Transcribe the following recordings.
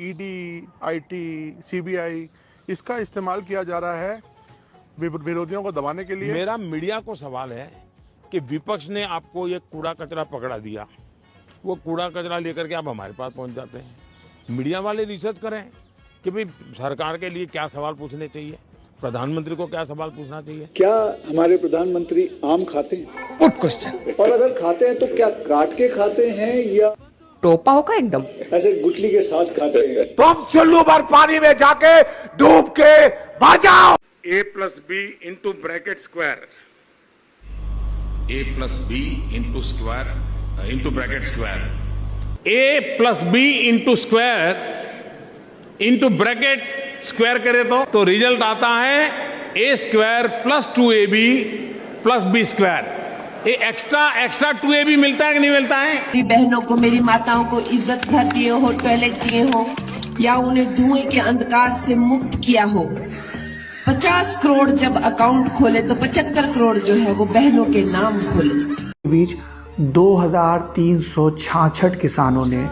ED, IT, CBI, इसका इस्तेमाल किया जा रहा है विरोधियों को दबाने के लिए। मेरा मीडिया को सवाल है कि विपक्ष ने आपको ये कूड़ा कचरा पकड़ा दिया, वो कूड़ा कचरा लेकर के आप हमारे पास पहुंच जाते हैं। मीडिया वाले रिसर्च करें कि भाई सरकार के लिए क्या सवाल पूछने चाहिए, प्रधानमंत्री को क्या सवाल पूछना चाहिए। क्या हमारे प्रधानमंत्री आम खाते हैं? Good question. और अगर खाते हैं तो क्या काट के खाते हैं या टोपा होगा एकदम ऐसे गुटली के साथ खाते हैं? तुम चुल्लू भर पानी में जाके डूब के मर जाओ। a plus b into bracket square, a plus b into square into bracket square, a plus b into square into bracket square करे तो रिजल्ट आता है a square plus 2ab plus b square। ये एक्स्ट्रा 2ab मिलता है कि नहीं मिलता है? मेरी बहनों को, मेरी माताओं को इज्जत घर दिए हो, टॉयलेट दिए हो, या उन्हें धुएं के अंधकार से मुक्त किया हो। 50 करोड़ जब अकाउंट खोले तो 75 करोड़ जो है वो बहनों के नाम खोले। बीच 2366 किसानों ने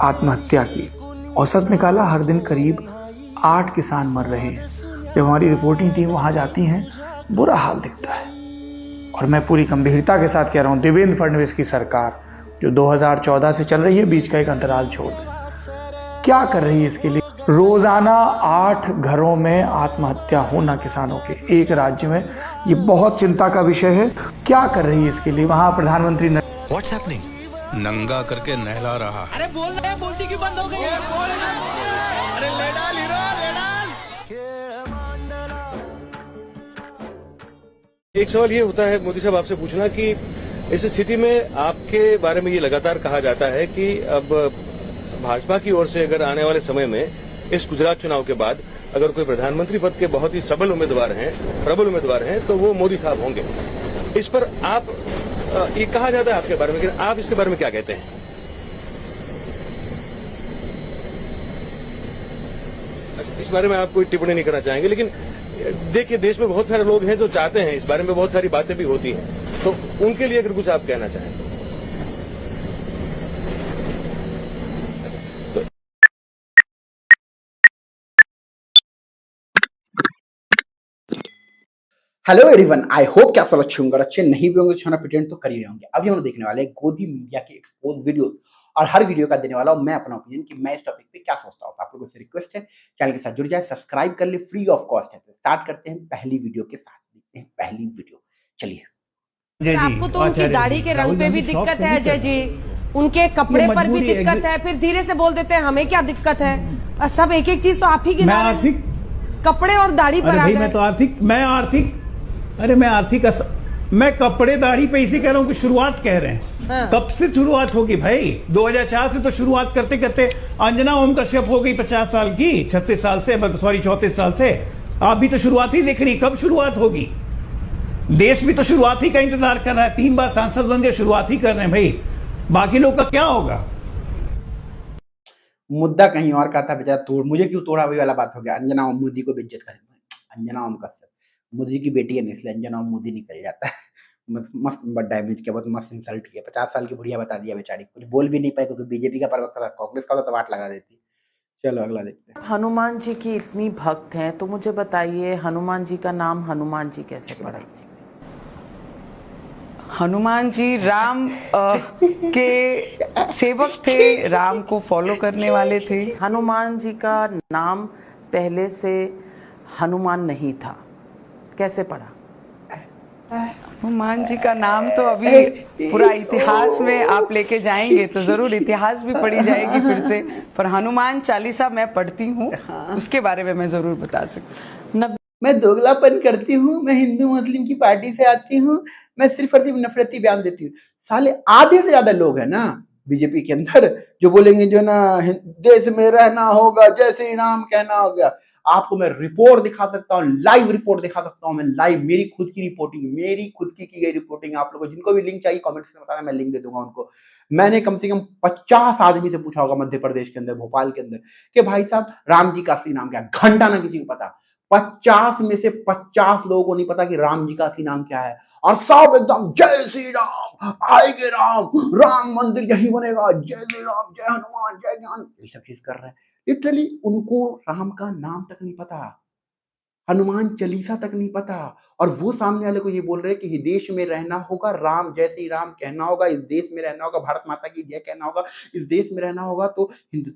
आत्महत्या की। औसत निकाला हर दिन करीब 8 किसान मर रहे हैं। जब हमारी रिपोर्टिंग टीम वहां जाती है बुरा हाल दिखता है। और मैं पूरी गंभीरता के साथ कह रहा हूं, देवेंद्र फडणवीस की सरकार जो 2014 से चल रही है, बीच का एक अंतराल छोड़ दें, क्या कर रही है इसके लिए? रोजाना 8 घरों में आत्महत्या होना किसानों के एक राज्य में, ये बहुत चिंता का विषय है। क्या कर रही है इसके लिए वहां प्रधानमंत्री? What's happening? नंगा करके नहला रहा। अरे बोल रहे हैं, बोलती क्यों बंद हो गई? अरे ले डाल हीरो, ले डाल। एक सवाल ये होता है मोदी साहब आपसे पूछना कि इस स्थिति में आपके बारे में ये लगातार कहा जाता है कि अब भाजपा की ओर से अगर आने वाले समय में इस गुजरात चुनाव के बाद अगर कोई प्रधानमंत्री पद के बहुत ही प्रबल उम्मीदवार हैं तो वो मोदी साहब होंगे। इस पर आप ये कहा जाता है आपके बारे में, लेकिन आप इसके बारे में क्या कहते हैं? इस बारे में आप कोई टिप्पणी नहीं करना चाहेंगे, लेकिन देखिए देश में बहुत सारे लोग हैं जो चाहते हैं, इस बारे में बहुत सारी बातें भी होती हैं, तो उनके लिए अगर कुछ आप कहना चाहें तो। हेलो एवरीवन, आई होप कि आप सब अच्छे होंगे और अच्छे नहीं भी होंगे तो प्रिटेंड तो कर ही रहे होंगे। अभी हम देखने वाले हैं गोदी मीडिया के एक्सपोज वीडियो, और हर वीडियो का देने वाला हूं मैं अपना ओपिनियन कि मैं इस टॉपिक पे क्या सोचता हूं। आप लोगों से रिक्वेस्ट है चैनल के साथ जुड़ जाए, सब्सक्राइब कर ले, फ्री ऑफ कॉस्ट है। तो स्टार्ट करते हैं पहली वीडियो के साथ। देखते हैं पहली वीडियो, चलिए। आपको तो उनकी दाढ़ी के रंग पे भी दिक्कत है अजय जी, उनके कपड़े पर भी दिक्कत है, फिर धीरे से बोल देते हैं हमें क्या दिक्कत है। सब एक एक चीज तो आप ही गिना रहे हैं। कपड़े और दाढ़ी पर आ गए। मैं कपड़े दाढ़ी पे इसी कह रहा हूँ कि शुरुआत कह रहे हैं। हाँ। कब से शुरुआत होगी भाई? 2004 से तो शुरुआत करते करते अंजना ओम कश्यप हो गई 50 साल की, 36 साल से, सॉरी 34 साल से। आप भी तो शुरुआत ही देख रही, कब शुरुआत होगी? देश भी तो शुरुआत ही का इंतजार कर रहा है। 3 बार सांसद बन गए, शुरुआत ही कर रहे हैं भाई, बाकी लोग का क्या होगा? मुद्दा कहीं और का था बेचारा, तोड़ मुझे क्यों तोड़ा वही वाला बात हो गया। अंजना ओम मोदी को बेइज्जत कर, अंजना ओम कश्यप मोदी की बेटी है, इसलिए अंजना ओम मोदी निकल जाता है। मस्त डैमेज किया, बहुत मस्त इंसल्ट किया। 50 साल की बुढ़िया बता दिया बेचारी, कुछ बोल भी नहीं पाए क्योंकि बीजेपी का प्रवक्ता था, कांग्रेस का तो वाट लगा देती। चलो अगला देखते हैं। हनुमान जी की इतनी भक्त हैं तो मुझे बताइए हनुमान जी का नाम हनुमान जी कैसे पड़ा? हनुमान जी राम के सेवक थे, राम को फॉलो करने वाले थे। हनुमान जी का नाम पहले से हनुमान नहीं था, कैसे पड़ा? हनुमान जी का नाम तो अभी पूरा इतिहास में आप लेके जाएंगे तो जरूर इतिहास भी पढ़ी जाएगी फिर से, पर हनुमान चालीसा मैं पढ़ती हूँ, उसके बारे में मैं जरूर बता सकती हूँ। मैं दोगलापन करती हूँ, मैं हिंदू मुस्लिम की पार्टी से आती हूँ, मैं सिर्फ और सिर्फ नफरती बयान देती हूँ। साले आधे से ज्यादा लोग हैं ना बीजेपी के अंदर जो बोलेंगे जो ना देश में रहना होगा, जय श्री राम कहना होगा। आपको मैं रिपोर्ट दिखा सकता हूँ, लाइव रिपोर्ट दिखा सकता हूँ, मैं लाइव, मेरी खुद की रिपोर्टिंग, मेरी खुद की गई रिपोर्टिंग। आप लोगों को जिनको भी लिंक चाहिए कमेंट्स में बताना, मैं लिंक दे दूंगा उनको। मैंने कम से कम 50 आदमी से पूछा होगा मध्य प्रदेश के अंदर, भोपाल के अंदर, कि भाई साहब राम जी का असली नाम क्या है? घंटा ना किसी को पता। 50 में से 50 लोगों को नहीं पता कि राम जी का असली नाम क्या है, और सब एकदम जय श्री राम, आएंगे राम, राम मंदिर यही बनेगा, जय श्री राम, जय हनुमान, जय ज्ञान, ये सब चीज कर रहे हैं। लिटरली उनको राम का नाम तक नहीं पता, हनुमान चालीसा तक नहीं पता, और वो सामने वाले को ये बोल रहे हैं कि ये देश में रहना होगा, राम जय श्री राम कहना होगा, इस देश में रहना होगा, भारत माता की जय कहना होगा, इस देश में रहना होगा। तो हिंदू,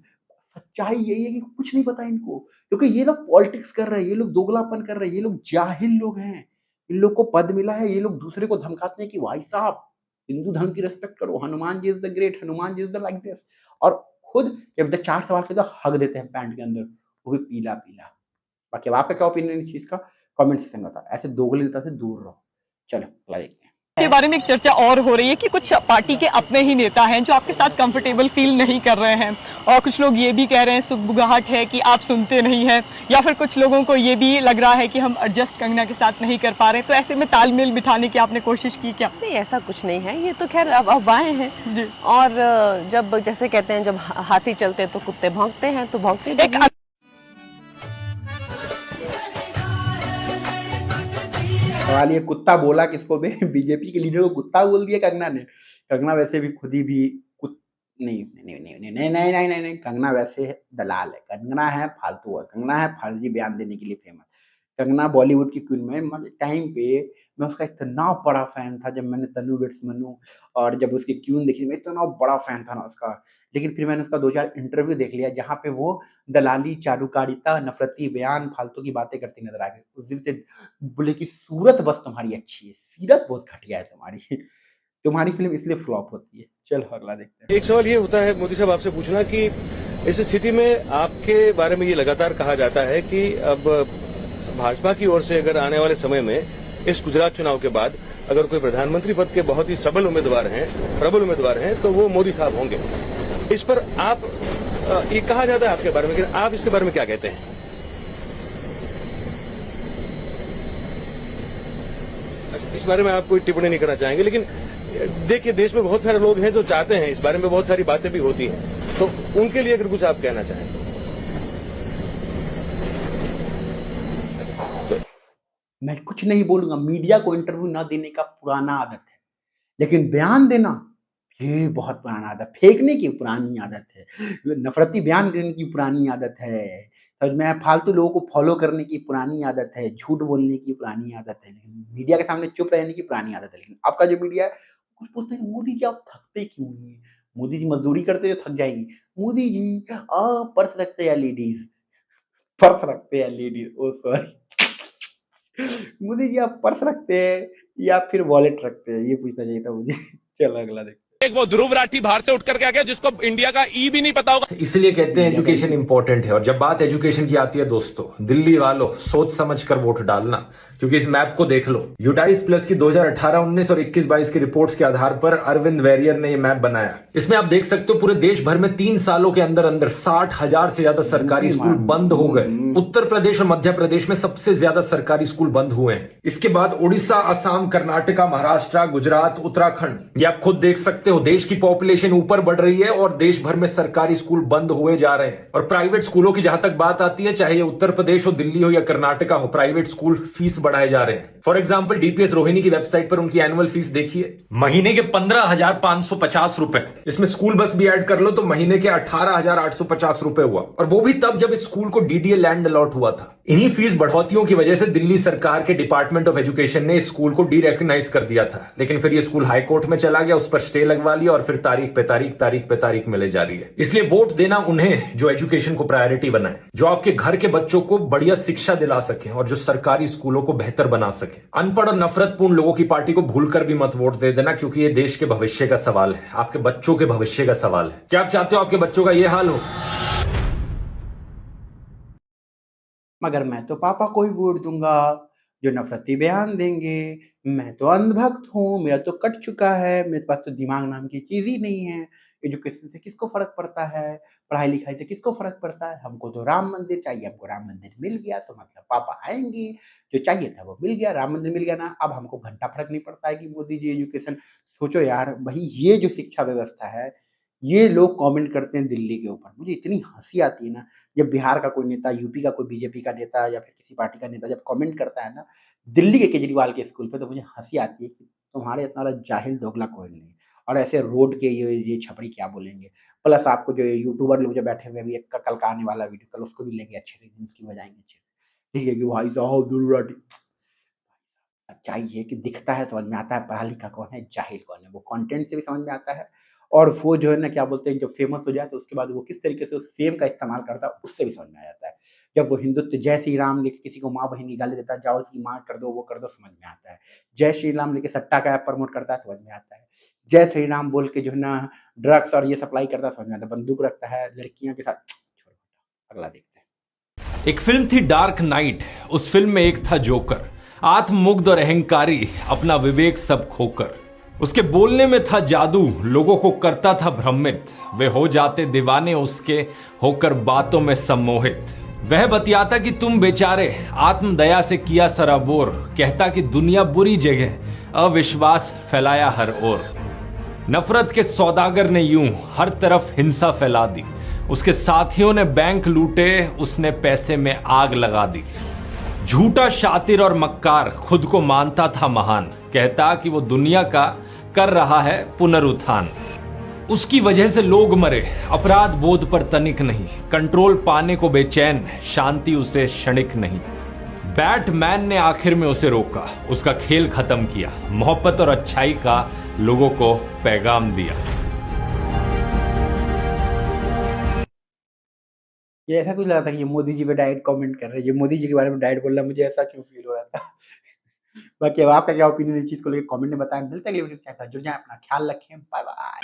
सच्चाई यही है कि कुछ नहीं पता इनको, क्योंकि ये लोग पॉलिटिक्स कर रहे हैं, ये लोग दोगलापन कर रहे हैं, ये लोग जाहिल लोग हैं। इन लोग को पद मिला है, ये लोग दूसरे को धमकाते हैं कि भाई साहब हिंदू धर्म की रिस्पेक्ट करो, Hanuman ji is the great, Hanuman ji is the like this, और खुद जब तक 4 सवाल के तो हग देते हैं पैंट के अंदर, वो भी पीला पीला। बाकी अब आपका क्या ओपिनियन इस चीज का, कमेंट सेक्शन में बताओ। ऐसे दोगले नेता से दूर रहो। चलो अगला देखते हैं। के बारे में एक चर्चा और हो रही है कि कुछ पार्टी के अपने ही नेता हैं जो आपके साथ कंफर्टेबल फील नहीं कर रहे हैं, और कुछ लोग ये भी कह रहे हैं सुगबुगाहट है कि आप सुनते नहीं हैं, या फिर कुछ लोगों को ये भी लग रहा है कि हम एडजस्ट कंगना के साथ नहीं कर पा रहे। तो ऐसे में तालमेल बिठाने की आपने कोशिश की क्या? नहीं, ऐसा कुछ नहीं है, ये तो खैर अफवाहें हैं। और जब जैसे कहते हैं जब हाथी चलते हैं तो कुत्ते भौंकते हैं, तो भौंकते सवाल ये कुत्ता बोला किसको बे? बीजेपी के लीडर को कुत्ता बोल दिया कंगना ने। कंगना वैसे भी खुद ही भी नहीं, कंगना वैसे दलाल है, कंगना है फालतू है, कंगना है फर्जी बयान देने के लिए फेमस। कंगना बॉलीवुड की क्वीन में, मतलब टाइम पे मैं उसका इतना बड़ा फैन था, जब मैंने तन्नू बिट्स मन्नू और जब उसकी क्यून देखी, मैं इतना बड़ा फैन था ना उसका। लेकिन फिर मैंने उसका 2-4 इंटरव्यू देख लिया जहाँ पे वो दलाली, चारूकारिता, नफरती बयान, फालतू की बातें करती नजर आ गई। उस दिन से बोले कि सूरत बस तुम्हारी अच्छी है, सीरत बहुत घटिया है तुम्हारी। तुम्हारी फिल्म इसलिए फ्लॉप होती है। चलो अगला देखते हैं। एक सवाल ये होता है मोदी साहब आपसे पूछना कि इस स्थिति में आपके बारे में ये लगातार कहा जाता है कि अब भाजपा की ओर से अगर आने वाले समय में इस गुजरात चुनाव के बाद अगर कोई प्रधानमंत्री पद के बहुत ही सबल उम्मीदवार हैं, प्रबल उम्मीदवार हैं, तो वो मोदी साहब होंगे। इस पर आप ये कहा जाता है आपके बारे में, आप इसके बारे में क्या कहते हैं? इस बारे में आप कोई टिप्पणी नहीं करना चाहेंगे, लेकिन देखिए देश में बहुत सारे लोग हैं जो चाहते हैं, इस बारे में बहुत सारी बातें भी होती हैं, तो उनके लिए अगर कुछ आप कहना चाहें तो। मैं कुछ नहीं बोलूंगा, मीडिया को इंटरव्यू ना देने का पुराना आदत है, लेकिन बयान देना ये बहुत पुराना आदत, फेंकने की पुरानी आदत है, नफरती बयान देने की पुरानी आदत है, समझ में, फालतू लोगों को फॉलो करने की पुरानी आदत है, झूठ बोलने की पुरानी आदत है, लेकिन मीडिया के सामने चुप रहने की पुरानी आदत है। लेकिन आपका जो मीडिया है कुछ पूछते हैं मोदी जी आप थकते क्यों नहीं है? मोदी जी मजदूरी करते तो थक जाएंगी। मोदी जी पर्स रखते हैं लेडीज, पर्स रखते हैं लेडीज, ओ सॉरी मोदी जी आप पर्स रखते हैं या फिर वॉलेट रखते हैं, ये पूछना चाहिए था मुझे। चलो अगला देखते। एक वो ध्रुव राठी बाहर से उठ करके आ गया जिसको इंडिया का ई भी नहीं पता होगा। इसलिए कहते हैं एजुकेशन इंपॉर्टेंट है, और जब बात एजुकेशन की आती है दोस्तों, दिल्ली वालों सोच समझ कर वोट डालना, क्योंकि इस मैप को देख लो। यूडाइस प्लस की 2018, 19 और 21-22 की रिपोर्ट्स के आधार पर अरविंद वेरियर ने ये मैप बनाया। इसमें आप देख सकते हो पूरे देश भर में 3 सालों के अंदर अंदर 60,000 से ज्यादा सरकारी स्कूल बंद हो गए। उत्तर प्रदेश और मध्य प्रदेश में सबसे ज्यादा सरकारी स्कूल बंद हुए हैं। इसके बाद उड़ीसा, असम, कर्नाटका, महाराष्ट्र, गुजरात, उत्तराखंड, ये आप खुद देख सकते हो। देश की पॉपुलेशन ऊपर बढ़ रही है और देश भर में सरकारी स्कूल बंद हुए जा रहे हैं। और प्राइवेट स्कूलों की जहां तक बात आती है, चाहे ये उत्तर प्रदेश हो, दिल्ली हो या कर्नाटका हो, प्राइवेट स्कूल फीस बढ़ाए जा रहे हैं। फॉर एग्जाम्पल डीपीएस रोहिणी की वेबसाइट पर उनकी एनुअल फीस देखिए, महीने के 15,550 रुपए। इसमें स्कूल बस भी ऐड कर लो तो महीने के 18,850 रुपए हुआ, और वो भी तब जब इस स्कूल को डीडीए लैंड अलॉट हुआ था। इन्हीं फीस बढ़ोतियों की वजह से दिल्ली सरकार के डिपार्टमेंट ऑफ एजुकेशन ने इस स्कूल को डी रिकॉग्नाइज कर दिया था, लेकिन फिर ये स्कूल हाई कोर्ट में चला गया, उस पर स्टे लगवा लिया और फिर तारीख पे तारीख मिले जा रही है। इसलिए वोट देना उन्हें जो एजुकेशन को प्रायोरिटी बनाए, जो आपके घर के बच्चों को बढ़िया शिक्षा दिला सके और जो सरकारी स्कूलों को बेहतर बना सके। अनपढ़ और नफरतपूर्ण लोगों की पार्टी को भूलकर भी मत वोट दे देना, क्योंकि ये देश के भविष्य का सवाल है, आपके बच्चों के भविष्य का सवाल है। क्या आप चाहते हो आपके बच्चों का ये हाल हो? मगर मैं तो पापा को ही वोट दूंगा जो नफरती बयान देंगे। मैं तो अंधभक्त हूँ, मेरा तो कट चुका है, मेरे पास तो दिमाग नाम की चीज ही नहीं है। एजुकेशन से किसको फर्क पड़ता है? पढ़ाई लिखाई से किसको फर्क पड़ता है? हमको तो राम मंदिर चाहिए, हमको राम मंदिर मिल गया तो मतलब पापा आएंगे, जो चाहिए था वो मिल गया, राम मंदिर मिल गया ना। अब हमको घंटा फर्क नहीं पड़ता है कि मोदी जी एजुकेशन। सोचो यार भाई, ये जो शिक्षा व्यवस्था है, ये लोग कमेंट करते हैं दिल्ली के ऊपर, मुझे इतनी हंसी आती है ना, जब बिहार का कोई नेता, यूपी का कोई बीजेपी का नेता या फिर किसी पार्टी का नेता जब कमेंट करता है ना दिल्ली के केजरीवाल के स्कूल पे, तो मुझे हंसी आती है कि तुम्हारे इतना जाहिल दोगला कोई नहीं। और ऐसे रोड के ये छपरी क्या बोलेंगे। प्लस आपको जो यूट्यूबर लोग जो बैठे हुए अभी एक कल का आने वाला वीडियो कल उसको भी लेंगे अच्छे से, उसकी बजाएंगे अच्छे से, ठीक है कि भाई साहब दुर्गाटी। सच्चाई ये कि दिखता है समझ में आता है पढ़ा लिखा कौन है जाहिल कौन है, वो कंटेंट से भी समझ में आता है और वो जो है ना क्या बोलते हैं जब फेमस हो जाए तो उसके बाद वो किस तरीके से उस फेम का इस्तेमाल करता है उससे भी समझ में आ जाता है। जब वो हिंदुत्व जय श्री राम लेके किसी को माँ बहन की गाली देता है, जाओ उसकी माँ कर दो वो कर दो, समझ में आता है। जय श्री राम लेके सट्टा का ऐप प्रमोट करता है, समझ में आता है। जय श्री राम बोल के जो है ना ड्रग्स और ये सप्लाई करता है, समझ में आता है। बंदूक रखता है लड़कियों के साथ। अगला देखते हैं। एक फिल्म थी डार्क नाइट, उस फिल्म में एक था जोकर, आत्ममुग्ध और अहंकारी, अपना विवेक सब खोकर। उसके बोलने में था जादू, लोगों को करता था भ्रमित, वे हो जाते दीवाने उसके होकर बातों में सम्मोहित। वह बतियाता कि तुम बेचारे आत्मदया से किया सराबोर, कहता कि दुनिया बुरी जगह, अविश्वास फैलाया हर ओर। नफरत के सौदागर ने यूं हर तरफ हिंसा फैला दी, उसके साथियों ने बैंक लूटे, उसने पैसे में आग लगा दी। झूठा शातिर और मक्कार, खुद को मानता था महान, कहता कि वो दुनिया का कर रहा है पुनरुत्थान। उसकी वजह से लोग मरे, अपराध बोध पर तनिक नहीं, कंट्रोल पाने को बेचैन, शांति उसे क्षणिक नहीं। बैटमैन ने आखिर में उसे रोका, उसका खेल खत्म किया, मोहब्बत और अच्छाई का लोगों को पैगाम दिया। ये ऐसा कुछ लगा था कि ये मोदी जी पे डायरेक्ट कमेंट कर रहे हैं, ये मोदी जी के बारे में डायरेक्ट बोल रहा है, मुझे ऐसा क्यों फील हो रहा था। बाकी अब आपका क्या ओपिनियन इस चीज को लेकर कमेंट में बताएं। मिलते हैं अगले वीडियो के साथ, जुड़ जाएं, अपना ख्याल रखें, बाय बाय।